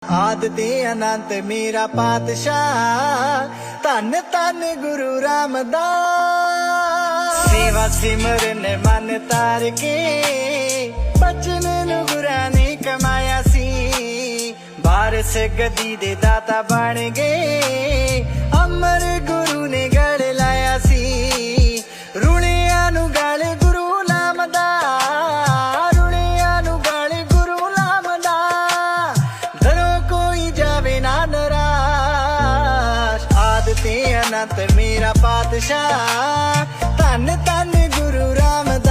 ਆਦਿ ਤੇ ਅਨੰਤ ਮੇਰਾ ਪਾਤਸ਼ਾਹ, ਧੰਨ ਧੰਨ ਗੁਰੂ ਰਾਮਦਾਸ। ਸੇਵਾ ਸਿਮਰਨ ਮਨ ਤਾਰ ਕੇ ਬਚਨ ਨੂੰ ਗੁਰਾਂ ਨੇ ਕਮਾਇਆ ਸੀ। ਵਾਰਿਸ ਗੱਦੀ ਦੇ ਦਾਤਾ ਬਣ ਗਏ, ਅਮਰ ਗੁਰੂ ਨੇ ਗਲ ਲਾਇਆ ਸੀ। ਰੁਣਿਆਂ ਨੂੰ ਗਲ ਗੁਰੂ ਨਾਮ ਦਾ, ਰੁਣਿਆਂ ਨੂੰ ਗਲ ਗੁਰੂ ਨਾਮ ਦਾ। ਦਰੋਂ ਕੋਈ ਜਾਵੇ ਨਾ ਨਿਰਾਸ਼, ਆਦਿ ਤੇ ਅਨੰਤ ਮੇਰਾ ਪਾਤਸ਼ਾਹ, ਧੰਨ ਧੰਨ ਗੁਰੂ ਰਾਮਦਾਸ।